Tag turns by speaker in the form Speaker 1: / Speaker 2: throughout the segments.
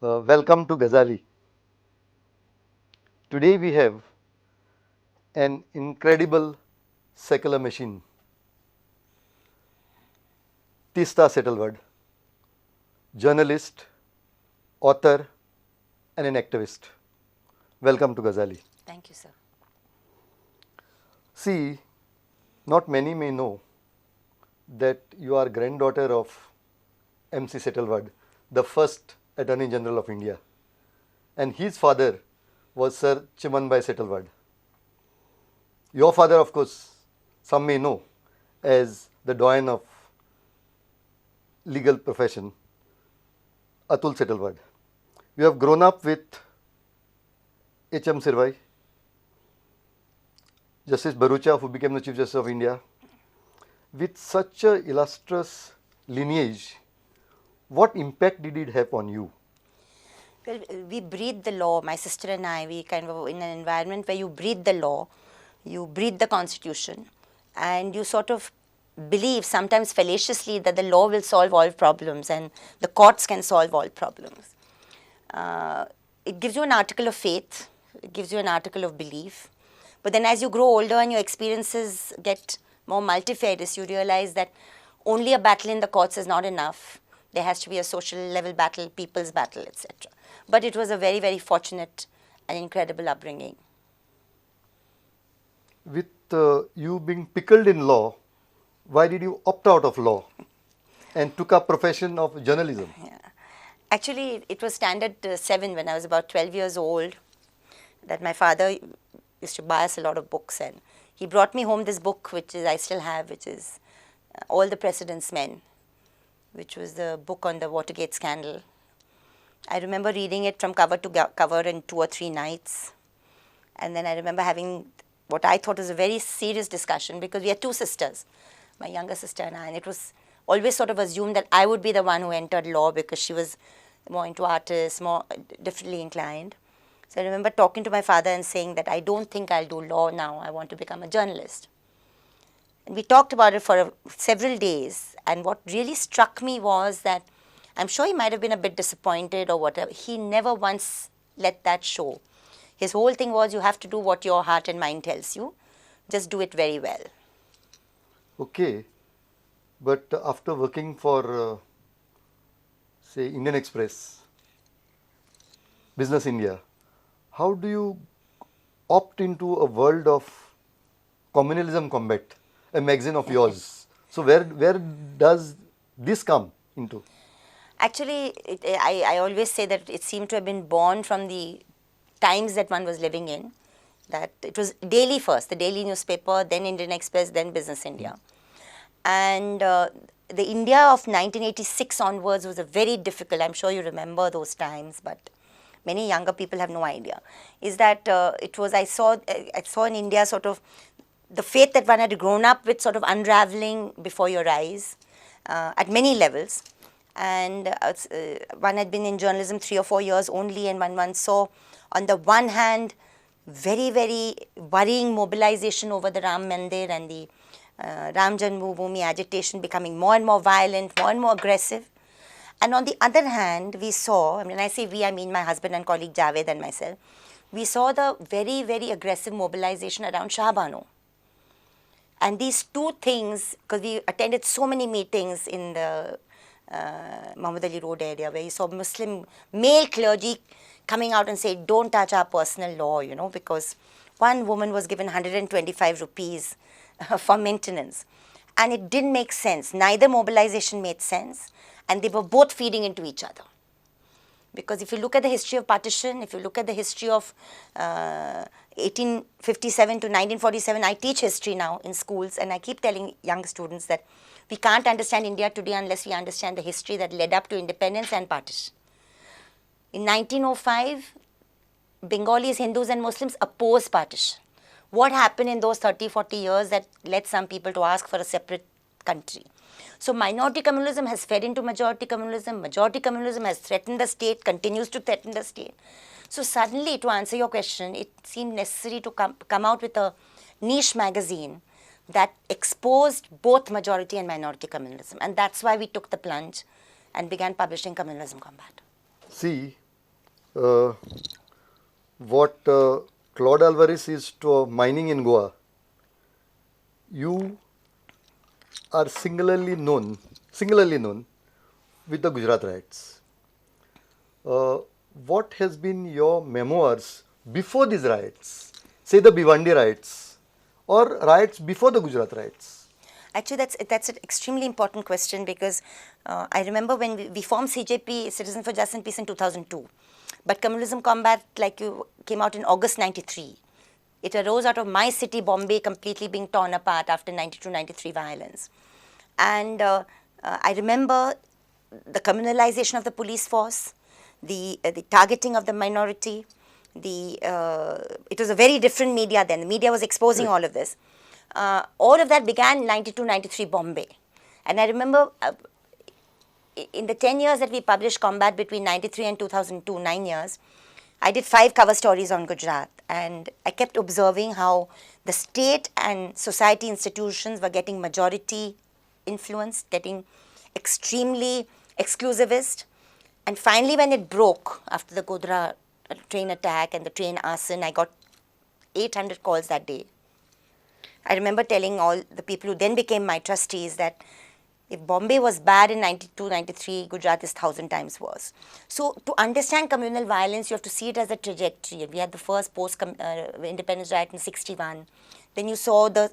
Speaker 1: Welcome to Gazali. Today we have an incredible secular machine, Teesta Setalvad, journalist, author, and an activist. Welcome to Gazali.
Speaker 2: Thank you, sir.
Speaker 1: See, not many may know that you are granddaughter of MC Setalvad, the first Attorney General of India, and his father was Sir Chimanbai Setalvad. Your father, of course, some may know as the doyen of legal profession, Atul Setalvad. You have grown up with H.M. Sirvai, Justice Bharucha, who became the Chief Justice of India. With such a illustrious lineage, what impact did it have on you?
Speaker 2: Well, we breathe the law, my sister and I, we kind of in an environment where you breathe the law, you breathe the constitution, and you sort of believe, sometimes fallaciously, that the law will solve all problems and the courts can solve all problems. It gives you an article of faith, it gives you an article of belief, but then as you grow older and your experiences get more multifarious, you realize that only a battle in the courts is not enough. There has to be a social level battle, people's battle, etc. But it was a very, very fortunate and incredible upbringing.
Speaker 1: With you being pickled in law, why did you opt out of law and took up profession of journalism?
Speaker 2: Yeah. Actually, it was standard 7 when I was about 12 years old that my father used to buy us a lot of books, and he brought me home this book which I still have, which is All the President's Men, which was the book on the Watergate scandal. I remember reading it from cover to cover in 2 or 3 nights, and then I remember having what I thought was a very serious discussion, because we had 2 sisters, my younger sister and I, and it was always sort of assumed that I would be the one who entered law because she was more into artists, more differently inclined. So I remember talking to my father and saying that I don't think I'll do law now, I want to become a journalist. And we talked about it for several days, and what really struck me was that I'm sure he might have been a bit disappointed or whatever. He never once let that show. His whole thing was, you have to do what your heart and mind tells you. Just do it very well.
Speaker 1: Okay, but after working for, say, Indian Express, Business India, how do you opt into a world of Communalism Combat, a magazine of yours? So where does this come into?
Speaker 2: Actually, I always say that it seemed to have been born from the times that one was living in, that it was daily first, the daily newspaper, then Indian Express, then Business India. And the India of 1986 onwards was a very difficult, I'm sure you remember those times, but many younger people have no idea, is that it was, I saw in India sort of the faith that one had grown up with sort of unraveling before your eyes at many levels. And one had been in journalism 3 or 4 years only, and one saw, on the one hand, very, very worrying mobilization over the Ram Mandir and the Ram Janmabhoomi agitation becoming more and more violent, more and more aggressive. And on the other hand, we saw, I mean, when I say we, I mean my husband and colleague Javed and myself, we saw the very, very aggressive mobilization around Shah Bano. And these 2 things, because we attended so many meetings in the Muhammad Ali Road area, where you saw Muslim male clergy coming out and saying, don't touch our personal law, you know, because one woman was given 125 rupees for maintenance. And it didn't make sense. Neither mobilization made sense, and they were both feeding into each other. Because if you look at the history of partition, if you look at the history of 1857 to 1947, I teach history now in schools, and I keep telling young students that we can't understand India today unless we understand the history that led up to independence and partition. In 1905, Bengalis, Hindus and Muslims opposed partition. What happened in those 30, 40 years that led some people to ask for a separate country? So minority communalism has fed into majority communalism has threatened the state, continues to threaten the state. So suddenly, to answer your question, it seemed necessary to come out with a niche magazine that exposed both majority and minority communalism. And that's why we took the plunge and began publishing Communalism Combat.
Speaker 1: See, uh, what Claude Alvarez is to mining in Goa, you are singularly known with the Gujarat riots. What has been your memoirs before these riots? Say the Bhiwandi riots or riots before the Gujarat riots?
Speaker 2: Actually, that's an extremely important question because I remember when we formed CJP, Citizen for Justice and Peace, in 2002. But Communalism Combat, like you, came out in August 93. It arose out of my city, Bombay, completely being torn apart after 92-93 violence. And I remember the communalization of the police force, the targeting of the minority. It was a very different media then. The media was exposing all of this. All of that began in 92-93 Bombay. And I remember in the 10 years that we published Combat between 93 and 2002, 9 years, I did 5 cover stories on Gujarat. And I kept observing how the state and society institutions were getting majority influence, getting extremely exclusivist. And finally, when it broke after the Godhra train attack and the train arson, I got 800 calls that day. I remember telling all the people who then became my trustees that if Bombay was bad in 92, 93, Gujarat is 1,000 times worse. So to understand communal violence, you have to see it as a trajectory. We had the first post-independence riot in 61. Then you saw the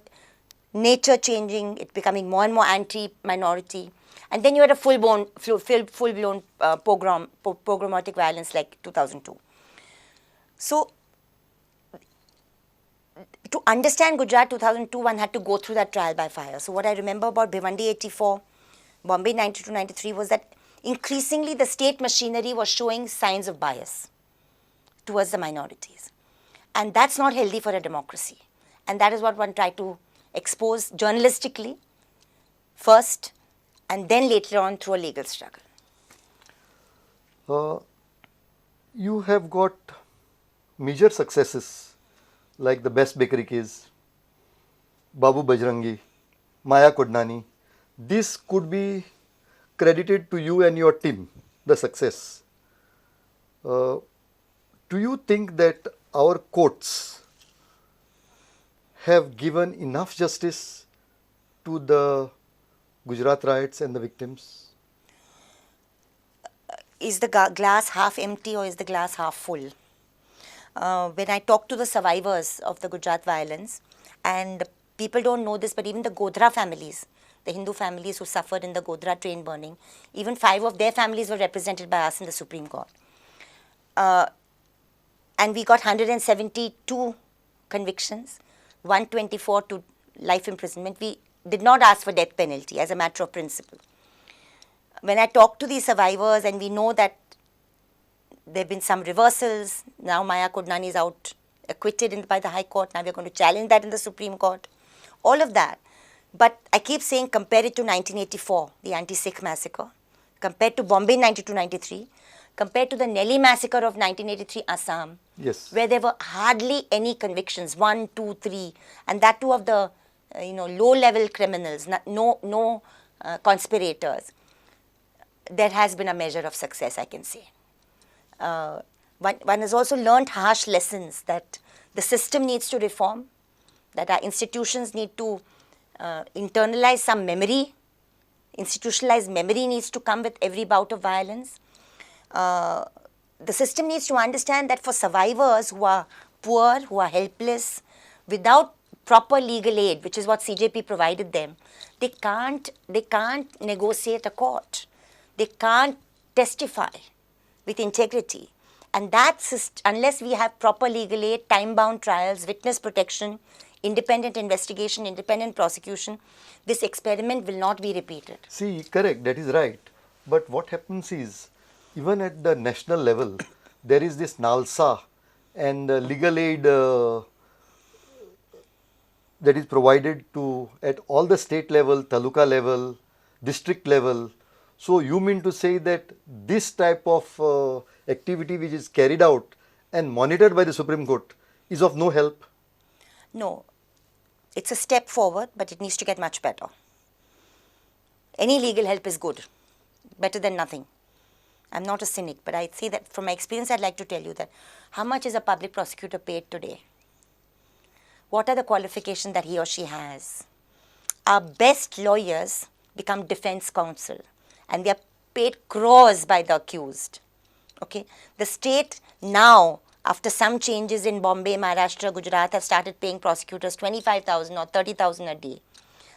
Speaker 2: nature changing, it becoming more and more anti-minority. And then you had a full-blown programmatic violence like 2002. So to understand Gujarat 2002, one had to go through that trial by fire. So what I remember about Bhiwandi 84, Bombay 92-93 was that increasingly the state machinery was showing signs of bias towards the minorities. And that's not healthy for a democracy. And that is what one tried to expose journalistically first and then later on through a legal struggle.
Speaker 1: You have got major successes like the Best Bakery case, Babu Bajrangi, Maya Kodnani. This could be credited to you and your team, the success. Do you think that our courts have given enough justice to the Gujarat riots and the victims?
Speaker 2: Is the glass half empty or is the glass half full? When I talk to the survivors of the Gujarat violence, and people don't know this, but even the Godhra families, the Hindu families who suffered in the Godhra train burning, even 5 of their families were represented by us in the Supreme Court. And we got 172 convictions, 124 to life imprisonment. We did not ask for death penalty as a matter of principle. When I talk to these survivors, and we know that there have been some reversals, now Maya Kodnani is out acquitted by the High Court, now we are going to challenge that in the Supreme Court, all of that. But I keep saying compare it to 1984, the anti-Sikh massacre, compared to Bombay 92-93, compared to the Nelly massacre of 1983 Assam,
Speaker 1: yes,
Speaker 2: where there were hardly any convictions, 1, 2, 3, and that too of the low-level criminals, no conspirators. There has been a measure of success, I can say. One has also learned harsh lessons that the system needs to reform, that our institutions need to internalize some memory. Institutionalized memory needs to come with every bout of violence. The system needs to understand that for survivors who are poor, who are helpless, without proper legal aid, which is what CJP provided them, they can't negotiate a court. They can't testify with integrity. And unless we have proper legal aid, time-bound trials, witness protection, independent investigation, independent prosecution, this experiment will not be repeated.
Speaker 1: See, correct, that is right. But what happens is, even at the national level, there is this NALSA and legal aid that is provided to at all the state level, taluka level, district level. So you mean to say that this type of activity which is carried out and monitored by the Supreme Court is of no help?
Speaker 2: No. It's a step forward, but it needs to get much better. Any legal help is good, better than nothing. I'm not a cynic, but I see that from my experience, I'd like to tell you that how much is a public prosecutor paid today? What are the qualifications that he or she has? Our best lawyers become defense counsel, and they are paid crores by the accused. Okay, the state now, after some changes in Bombay, Maharashtra, Gujarat, have started paying prosecutors 25,000 or 30,000 a day.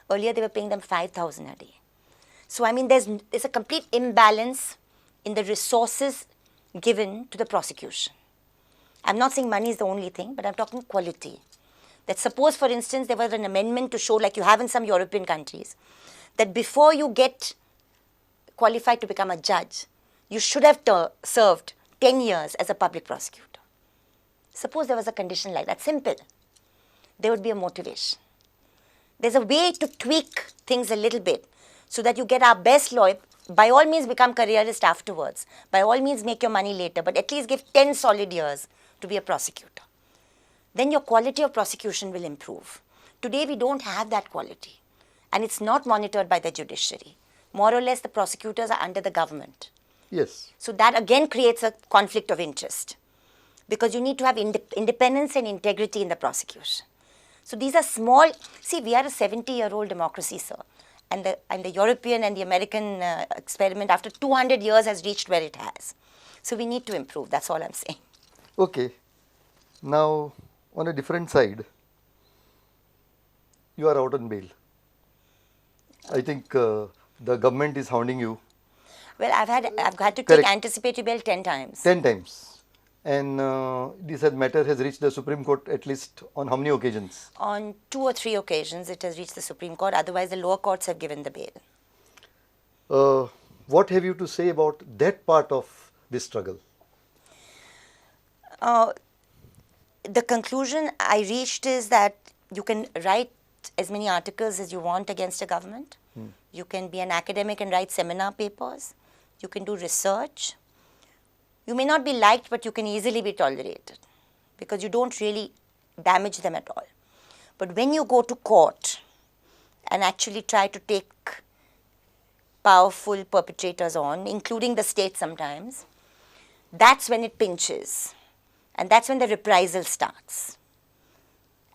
Speaker 2: Earlier, they were paying them 5,000 a day. So, I mean, there's a complete imbalance in the resources given to the prosecution. I'm not saying money is the only thing, but I'm talking quality. That suppose, for instance, there was an amendment to show, like you have in some European countries, that before you get qualified to become a judge, you should have served 10 years as a public prosecutor. Suppose there was a condition like that, simple. There would be a motivation. There's a way to tweak things a little bit so that you get our best lawyer. By all means, become careerist afterwards. By all means, make your money later, but at least give 10 solid years to be a prosecutor. Then your quality of prosecution will improve. Today, we don't have that quality, and it's not monitored by the judiciary. More or less, the prosecutors are under the government.
Speaker 1: Yes.
Speaker 2: So that again creates a conflict of interest, because you need to have independence and integrity in the prosecution. So these are small. See, we are a 70-year-old democracy, sir. And the European and the American experiment after 200 years has reached where it has. So we need to improve. That's all I'm saying.
Speaker 1: Okay. Now, on a different side, you are out on bail. I think the government is hounding you.
Speaker 2: Well, I've had to
Speaker 1: Correct.
Speaker 2: take anticipatory bail 10 times.
Speaker 1: 10 times. And this matter has reached the Supreme Court at least on how many occasions?
Speaker 2: On 2 or 3 occasions, it has reached the Supreme Court. Otherwise, the lower courts have given the bail.
Speaker 1: What have you to say about that part of this struggle?
Speaker 2: The conclusion I reached is that you can write as many articles as you want against a government. You can be an academic and write seminar papers. You can do research. You may not be liked, but you can easily be tolerated because you don't really damage them at all. But when you go to court and actually try to take powerful perpetrators on, including the state sometimes, that's when it pinches. And that's when the reprisal starts.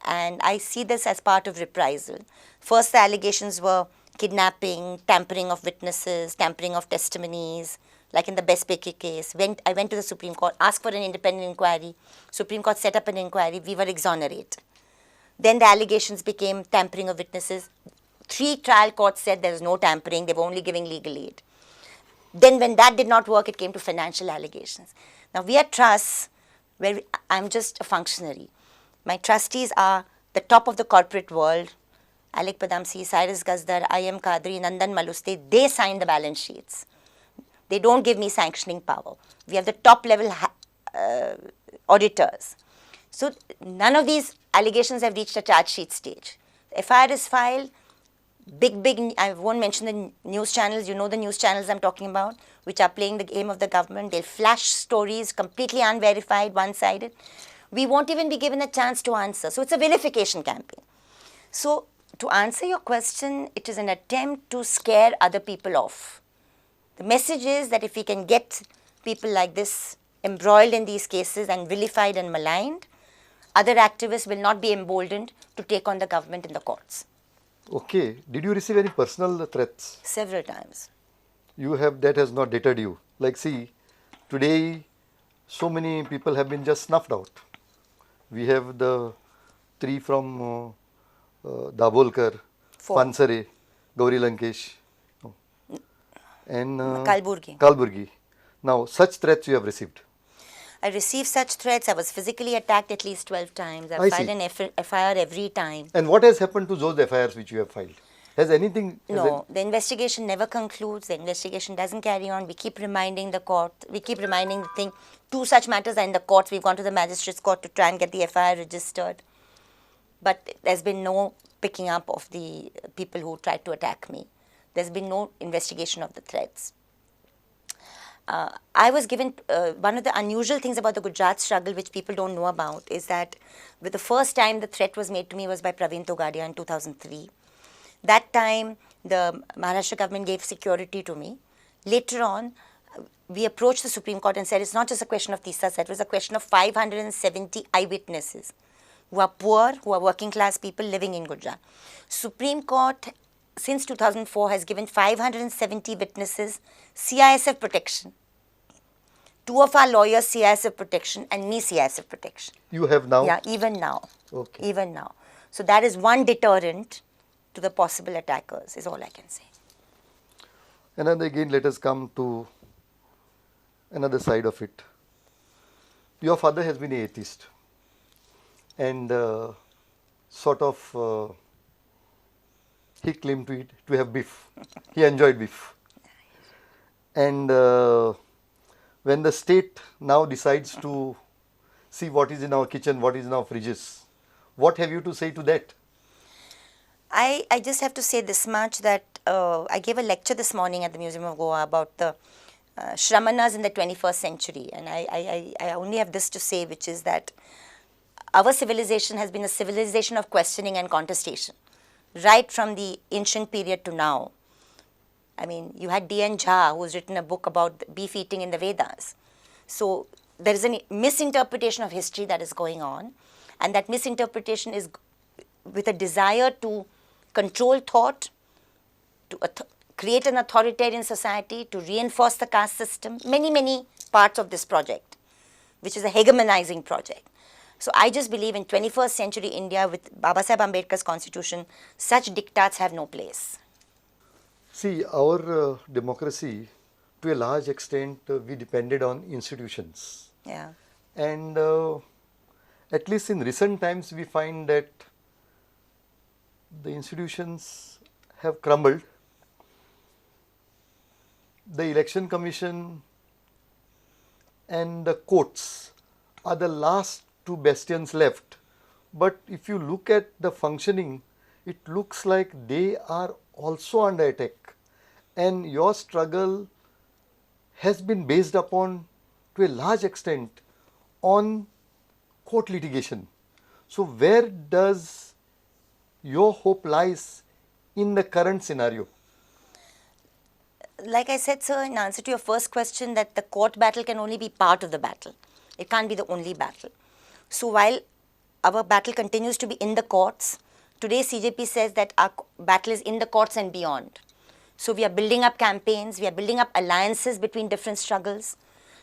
Speaker 2: And I see this as part of reprisal. First, the allegations were kidnapping, tampering of witnesses, tampering of testimonies, like in the Bestpeki case. I went to the Supreme Court, asked for an independent inquiry. Supreme Court set up an inquiry. We were exonerated. Then the allegations became tampering of witnesses. 3 trial courts said there was no tampering. They were only giving legal aid. Then when that did not work, it came to financial allegations. Now, we are trusts where I'm just a functionary. My trustees are the top of the corporate world. Alec Padamsi, Cyrus Gazdar, I.M. Kadri, Nandan Maluste, they sign the balance sheets. They don't give me sanctioning power. We have the top level auditors. So none of these allegations have reached a charge sheet stage. The FIR is filed. Big, I won't mention the news channels. You know the news channels I'm talking about, which are playing the game of the government. They'll flash stories, completely unverified, one-sided. We won't even be given a chance to answer. So it's a vilification campaign. So to answer your question, it is an attempt to scare other people off. The message is that if we can get people like this embroiled in these cases and vilified and maligned, other activists will not be emboldened to take on the government in the courts.
Speaker 1: Okay. Did you receive any personal threats?
Speaker 2: Several times.
Speaker 1: That has not deterred you. Like, see, today so many people have been just snuffed out. We have the 3 from Dabolkar,
Speaker 2: 4.
Speaker 1: Pansare, Gauri Lankesh, and Kalburgi. Now, such threats you have received.
Speaker 2: I received such threats. I was physically attacked at least 12 times.
Speaker 1: I
Speaker 2: I've filed
Speaker 1: see.
Speaker 2: an FIR every time.
Speaker 1: And what has happened to those FIRs which you have filed? Has anything...
Speaker 2: No, the investigation never concludes. The investigation doesn't carry on. We keep reminding the court. We keep reminding the thing. 2 such matters are in the courts. We've gone to the magistrate's court to try and get the FIR registered. But there's been no picking up of the people who tried to attack me. There's been no investigation of the threats. I was given, one of the unusual things about the Gujarat struggle which people don't know about is that with the first time the threat was made to me was by Praveen Togadia in 2003. That time the Maharashtra government gave security to me. Later on, we approached the Supreme Court and said it's not just a question of Teesta Setalvad, it was a question of 570 eyewitnesses who are poor, who are working class people living in Gujarat. Supreme Court since 2004 has given 570 witnesses CISF protection. 2 of our lawyers CISF protection and me CISF protection.
Speaker 1: You have now?
Speaker 2: Yeah, even now.
Speaker 1: Okay.
Speaker 2: Even now. So that is one deterrent to the possible attackers, is all I can say.
Speaker 1: And then again, let us come to another side of it. Your father has been an atheist and he claimed to have beef. He enjoyed beef. And when the state now decides to see what is in our kitchen, what is in our fridges, what have you to say to that?
Speaker 2: I just have to say this much, that I gave a lecture this morning at the Museum of Goa about the Shramanas in the 21st century, and I only have this to say, which is that our civilization has been a civilization of questioning and contestation, right from the ancient period to now. I mean, you had D.N. Jha, who's written a book about beef eating in the Vedas. So there is a misinterpretation of history that is going on, and that misinterpretation is with a desire to control thought, to create an authoritarian society, to reinforce the caste system, many parts of this project, which is a hegemonizing project. So I just believe in 21st century India with Babasaheb Ambedkar's constitution, such diktats have no place.
Speaker 1: See, our democracy, to a large extent, we depended on institutions.
Speaker 2: Yeah.
Speaker 1: And at least in recent times, we find that the institutions have crumbled. The election commission and the courts are the last 2 bastions left. But if you look at the functioning, it looks like they are also under attack. And your struggle has been based upon, to a large extent, on court litigation. So where does your hope lies in the current scenario?
Speaker 2: Like I said, sir, in answer to your first question, that the court battle can only be part of the battle. It can't be the only battle. So while our battle continues to be in the courts, today CJP says that our battle is in the courts and beyond. So we are building up campaigns, we are building up alliances between different struggles.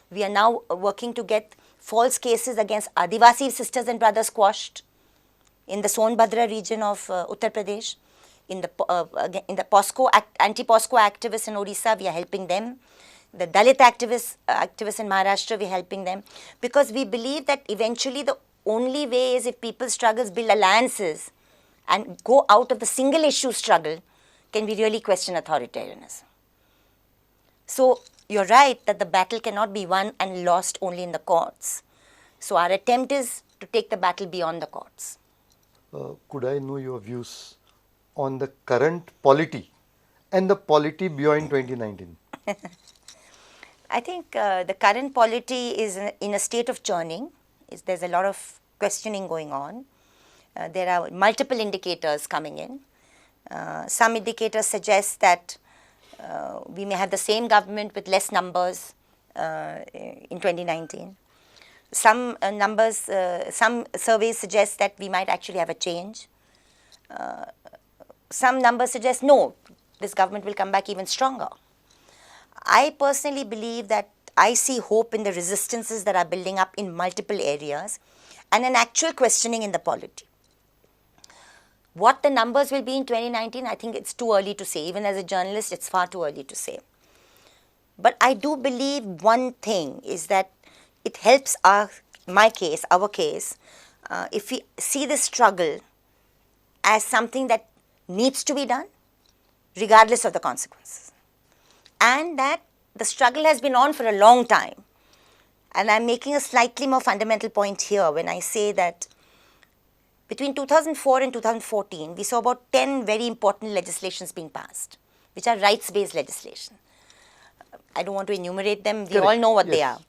Speaker 2: We are now working to get false cases against Adivasi sisters and brothers quashed in the Sonbhadra region of Uttar Pradesh. In the POSCO, anti-POSCO activists in Odisha, we are helping them. The Dalit activists in Maharashtra, we are helping them. Because we believe that eventually the only way is if people's struggles build alliances and go out of the single issue struggle, can we really question authoritarianism. So you're right that the battle cannot be won and lost only in the courts. So our attempt is to take the battle beyond the courts.
Speaker 1: Could I know your views on the current polity and the polity beyond 2019?
Speaker 2: I think the current polity is in a state of churning. There's a lot of questioning going on. There are multiple indicators coming in. Some indicators suggest that we may have the same government with less numbers in 2019. Some surveys suggest that we might actually have a change. Some numbers suggest no, this government will come back even stronger. I personally believe that I see hope in the resistances that are building up in multiple areas and an actual questioning in the polity. What the numbers will be in 2019, I think it's too early to say. Even as a journalist, it's far too early to say. But I do believe one thing is that it helps our case, if we see this struggle as something that needs to be done, regardless of the consequences. And that the struggle has been on for a long time. And I'm making a slightly more fundamental point here when I say that between 2004 and 2014, we saw about 10 very important legislations being passed, which are rights-based legislation. I don't want to enumerate them. We all know what they are.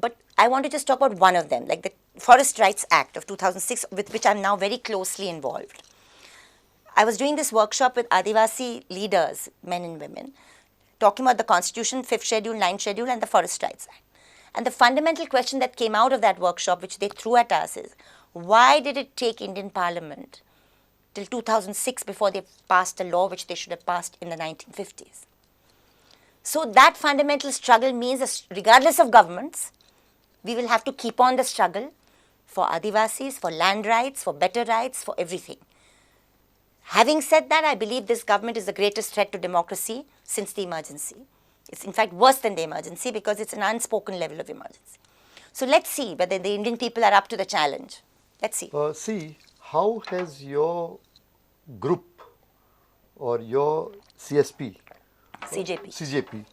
Speaker 2: But I want to just talk about one of them, like the Forest Rights Act of 2006, with which I'm now very closely involved. I was doing this workshop with Adivasi leaders, men and women, talking about the Constitution, 5th Schedule, 9th Schedule and the Forest Rights Act. And the fundamental question that came out of that workshop, which they threw at us, is why did it take Indian Parliament till 2006 before they passed a law which they should have passed in the 1950s? So that fundamental struggle means that regardless of governments, we will have to keep on the struggle for Adivasis, for land rights, for better rights, for everything. Having said that, I believe this government is the greatest threat to democracy since the emergency. It's in fact worse than the emergency because it's an unspoken level of emergency. So let's see whether the Indian people are up to the challenge. Let's see.
Speaker 1: See, how has your group or your CSP, CJP,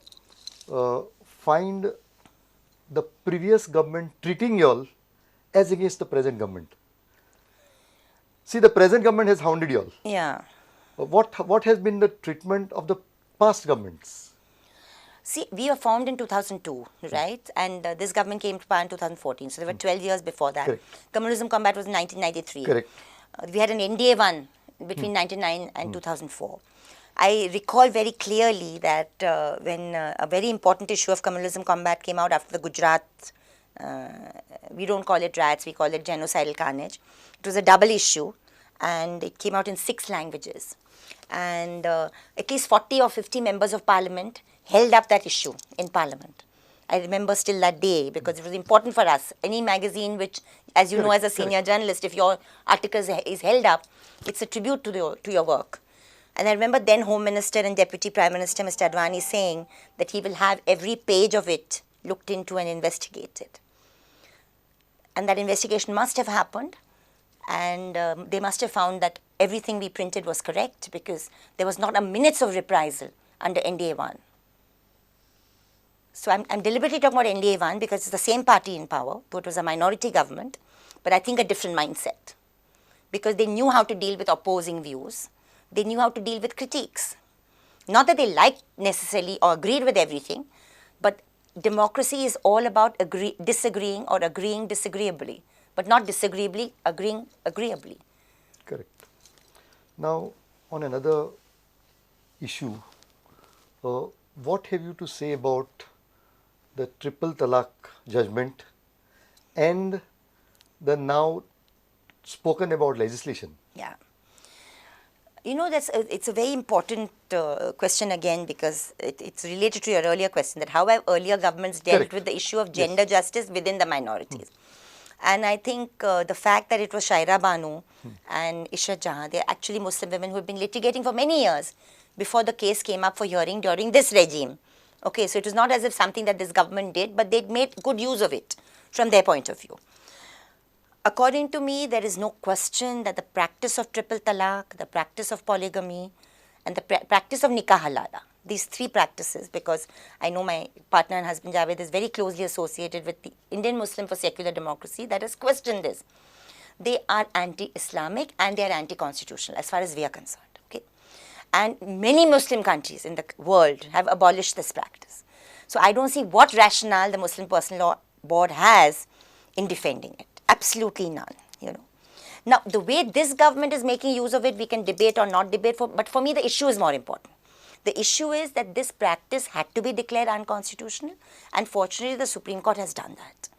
Speaker 1: find the previous government treating you all as against the present government? See, the present government has hounded you all.
Speaker 2: Yeah.
Speaker 1: What has been the treatment of the past governments?
Speaker 2: See, we were formed in 2002, right? And this government came to power in 2014. So there were 12 years before that.
Speaker 1: Correct.
Speaker 2: Communalism Combat was in 1993.
Speaker 1: Correct.
Speaker 2: We had an NDA one between 1999 and 2004. I recall very clearly that when a very important issue of Communalism Combat came out after the Gujarat, we don't call it riots, we call it genocidal carnage. It was a double issue and it came out in 6 languages. And at least 40 or 50 members of parliament held up that issue in parliament. I remember still that day because it was important for us. Any magazine which, as you know as a senior journalist, if your article is held up, it's a tribute to your work. And I remember then Home Minister and Deputy Prime Minister Mr. Advani saying that he will have every page of it looked into and investigated. And that investigation must have happened and they must have found that everything we printed was correct because there was not a minute of reprisal under NDA 1. So I'm deliberately talking about NDA 1 because it's the same party in power, though it was a minority government, but I think a different mindset because they knew how to deal with opposing views. They knew how to deal with critiques. Not that they liked necessarily or agreed with everything, but democracy is all about disagreeing or agreeing disagreeably, but not disagreeably, agreeing agreeably.
Speaker 1: Correct. Now, on another issue, what have you to say about the triple talak judgment and the now spoken about legislation?
Speaker 2: Yeah. You know, it's a very important question again because it's related to your earlier question that how have earlier governments dealt with the issue of gender justice within the minorities. And I think the fact that it was Shaira Banu and Ishrat Jahan, they're actually Muslim women who have been litigating for many years before the case came up for hearing during this regime. Okay, so it was not as if something that this government did, but they'd made good use of it from their point of view. According to me, there is no question that the practice of triple talaq, the practice of polygamy, and the practice of nikah halala, these 3 practices, because I know my partner and husband Javed is very closely associated with the Indian Muslim for Secular Democracy that has questioned this. They are anti-Islamic and they are anti-constitutional as far as we are concerned. Okay, and many Muslim countries in the world have abolished this practice. So I don't see what rationale the Muslim Personal Law Board has in defending it. Absolutely none, you know. Now, the way this government is making use of it, we can debate or not debate, but for me the issue is more important. The issue is that this practice had to be declared unconstitutional and fortunately the Supreme Court has done that.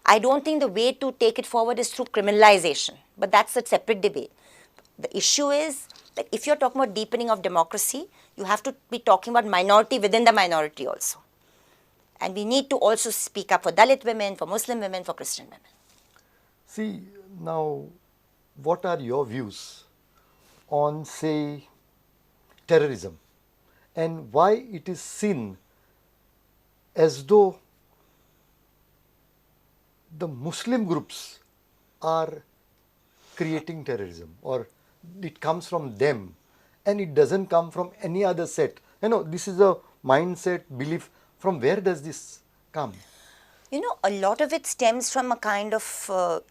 Speaker 2: I don't think the way to take it forward is through criminalization, but that's a separate debate. The issue is that if you're talking about deepening of democracy, you have to be talking about minority within the minority also. And we need to also speak up for Dalit women, for Muslim women, for Christian women.
Speaker 1: See, now, what are your views on, say, terrorism and why it is seen as though the Muslim groups are creating terrorism or it comes from them and it doesn't come from any other set? You know, this is a mindset, belief. From where does this come?
Speaker 2: You know, a lot of it stems from a kind of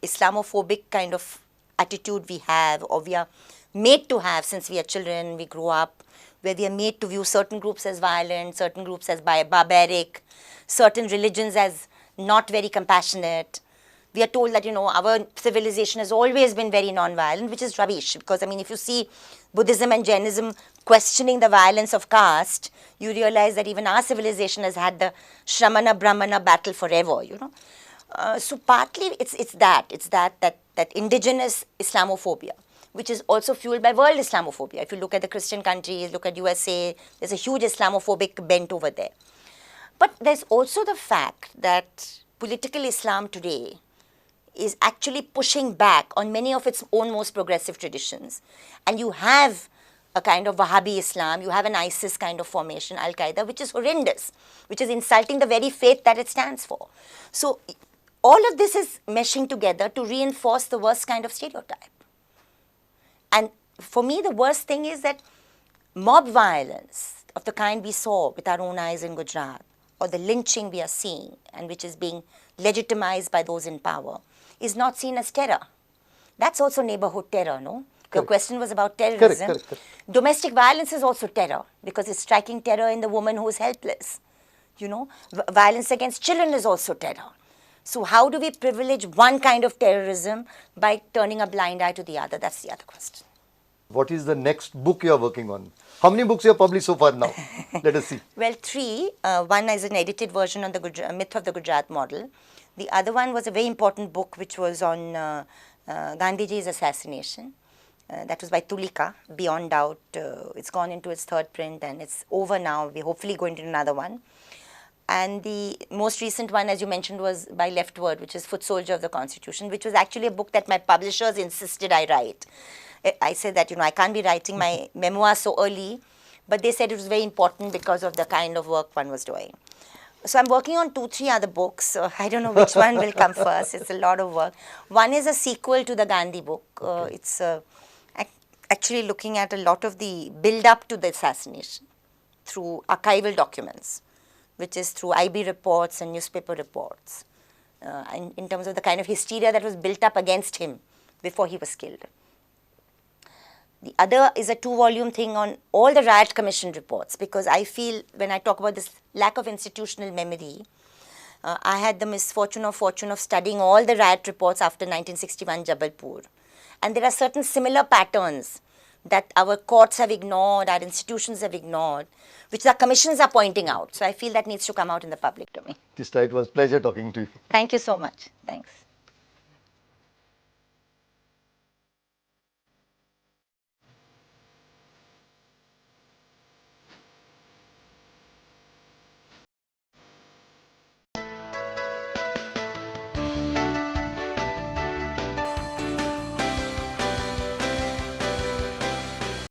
Speaker 2: Islamophobic kind of attitude we have or we are made to have since we are children, we grow up, where we are made to view certain groups as violent, certain groups as barbaric, certain religions as not very compassionate. We are told that, you know, our civilization has always been very non-violent, which is rubbish. Because, I mean, if you see Buddhism and Jainism questioning the violence of caste, you realize that even our civilization has had the Shramana-Brahmana battle forever, you know. So partly it's that indigenous Islamophobia, which is also fueled by world Islamophobia. If you look at the Christian countries, look at USA, there's a huge Islamophobic bent over there. But there's also the fact that political Islam today is actually pushing back on many of its own most progressive traditions. And you have a kind of Wahhabi Islam, you have an ISIS kind of formation, Al-Qaeda, which is horrendous, which is insulting the very faith that it stands for. So all of this is meshing together to reinforce the worst kind of stereotype. And for me, the worst thing is that mob violence of the kind we saw with our own eyes in Gujarat, or the lynching we are seeing and which is being legitimized by those in power, is not seen as terror. That's also neighborhood terror, no? Your question was about terrorism.
Speaker 1: Correct.
Speaker 2: Domestic violence is also terror because it's striking terror in the woman who is helpless. You know, violence against children is also terror. So how do we privilege one kind of terrorism by turning a blind eye to the other? That's the other question.
Speaker 1: What is the next book you are working on? How many books you have published so far now? Let us see.
Speaker 2: Well, 3. One is an edited version on the myth of the Gujarat model. The other one was a very important book which was on Gandhiji's assassination. That was by Tulika, beyond doubt. It's gone into its 3rd print and it's over now. We're hopefully going to do another one. And the most recent one, as you mentioned, was by Leftward, which is Foot Soldier of the Constitution, which was actually a book that my publishers insisted I write. I said that, you know, I can't be writing my memoirs so early, but they said it was very important because of the kind of work one was doing. So I'm working on 2-3 other books. So I don't know which one will come first. It's a lot of work. One is a sequel to the Gandhi book. It's actually looking at a lot of the build-up to the assassination through archival documents, which is through IB reports and newspaper reports, in terms of the kind of hysteria that was built up against him before he was killed. The other is a 2-volume thing on all the riot commission reports, because I feel when I talk about this lack of institutional memory, I had the fortune of studying all the riot reports after 1961 Jabalpur. And there are certain similar patterns that our courts have ignored, our institutions have ignored, which the commissions are pointing out. So I feel that needs to come out in the public domain.
Speaker 1: Teesta, it was a pleasure talking to you.
Speaker 2: Thank you so much. Thanks.